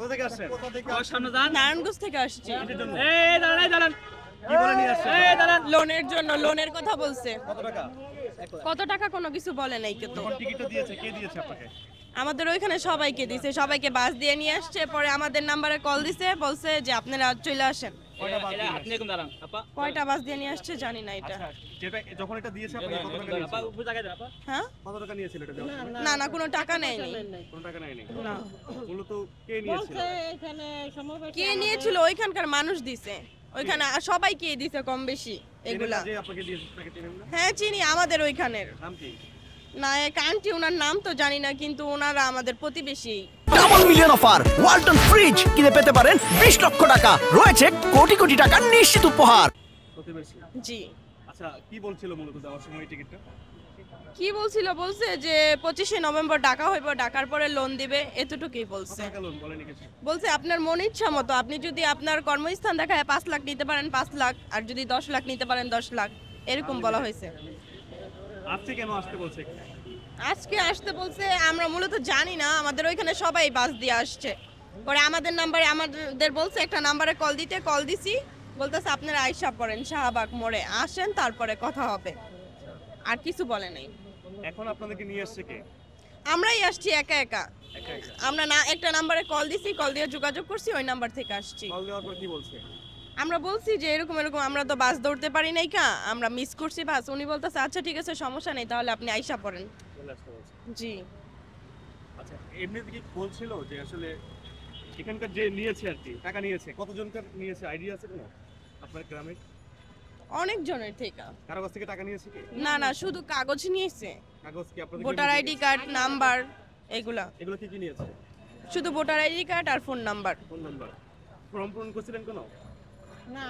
কোথা থেকে আসছেন? নারায়ণগঞ্জ থেকে আসছি। কি বলে নিয়ে আসছেন? লোনের জন্য, লোনের কথা বলছে। কত টাকা? কত টাকা কোনো কিছু বলে নাই কিন্তু। যখন টিকিটটা দিয়েছে কে দিয়েছে আপনাকে? আমাদের ওইখানে সবাইকে দিছে, সবাইকে বাস দিয়ে নিয়ে আসছে, পরে আমাদের নাম্বারে কল দিছে, বলছে যে আপনারা চলে আসেন। কয়টা বাস দিয়ে আসছে? কয়টা বাস দিয়ে নিয়ে আসছে জানি না এটা। আচ্ছা, যেটা যখন এটা দিয়েছে আপনাকে কত টাকা নিয়েছিল? হ্যাঁ, কত টাকা নিয়েছিল এটা দেওয়ার সময়? না না কোনো টাকা নেয়নি। কোনো টাকা নেয়নি। না, মূলত কে নিয়েছিল? কে নিয়েছিল? ওইখানকার মানুষ দিছে, ওইখানে সবাইকে দিছে কম বেশি এগুলা। যে আপনাকে দিয়েছে তাকে চিনেন না? হ্যাঁ চিনি, আমাদের ওইখানের নাম কি? না এক আন্টি, ওনার নাম তো জানি না, কিন্তু ওনারা আমাদের প্রতিবেশী। Double million offer Walton fridge কিনে পেতে পারেন 20 লক্ষ টাকা, রয়েছে কোটি কোটি টাকার নিশ্চিত উপহার। প্রতিবেশী। জি। আচ্ছা, কি বলছিল মূলত দেওয়ার সময় এই টিকিটটা? কি বলছিল? বলছে যে 25শে নভেম্বর ডাকা হইব, ডাকার পরে লোন দিবে, এতটুকুই কত বলছে। টাকা লোন বলেনি কিছু? বলছে আপনার মন ইচ্ছা মতো, আপনি যদি আপনার কর্মস্থান দেখায় 5 লাখ নিতে পারেন 5 লাখ, আর যদি 10 লাখ নিতে পারেন 10 লাখ, এরকম বলা হয়েছে। আজকে কেন আসতে বলছে? আজকে আসতে বলছে আমরা মূলত জানি না, আমাদের ওইখানে সবাই বাস দিয়ে আসছে। পরে আমাদের নাম্বারে, আমাদের বলছে একটা নাম্বারে কল দিতে, কল দিছি, বলতেছে আপনারা আইসা পড়েন শাহবাগ মোড়ে আসেন, তারপরে কথা হবে। আর কিছু বলে নাই। এখন আপনাদেরকে নিয়ে আসছে কে? আমরাই আসছি একা একা। একা একা? আমরা না একটা নাম্বারে কল দিছি, কল দিয়ে যোগাযোগ করছি, ওই নাম্বার থেকে আসছি। কল দেওয়ার পর কি বলছে? আমরা বলছি যে এরকম এরকম, আমরা তো বাস ধরতে পারি নাই, কা আমরা মিস করছি বাস। উনি বলতেছে আচ্ছা ঠিক আছে, সমস্যা নেই, তাহলে আপনি আইসা পড়েন। চলে আসতে বলছে। জি। আচ্ছা, এমনিতে কি বলছিল যে আসলে এখানকার যে নিয়েছে আর কি টাকা নিয়েছে, কতজনকার নিয়েছে আইডিয়া আছে কোনো আপনার গ্রামে? অনেক জনের থেকে। কারো কাছ থেকে টাকা নিয়েছে কি? না না, শুধু কাগজ নিয়েছে, কাগজ কি আপনাদের? ভোটার আইডি কার্ড, নাম্বার, এগুলা। এগুলো কি কি নিয়েছে? শুধু ভোটার আইডি কার্ড আর phone number. Phone number. Form পূরণ করছিলেন কোনো? না,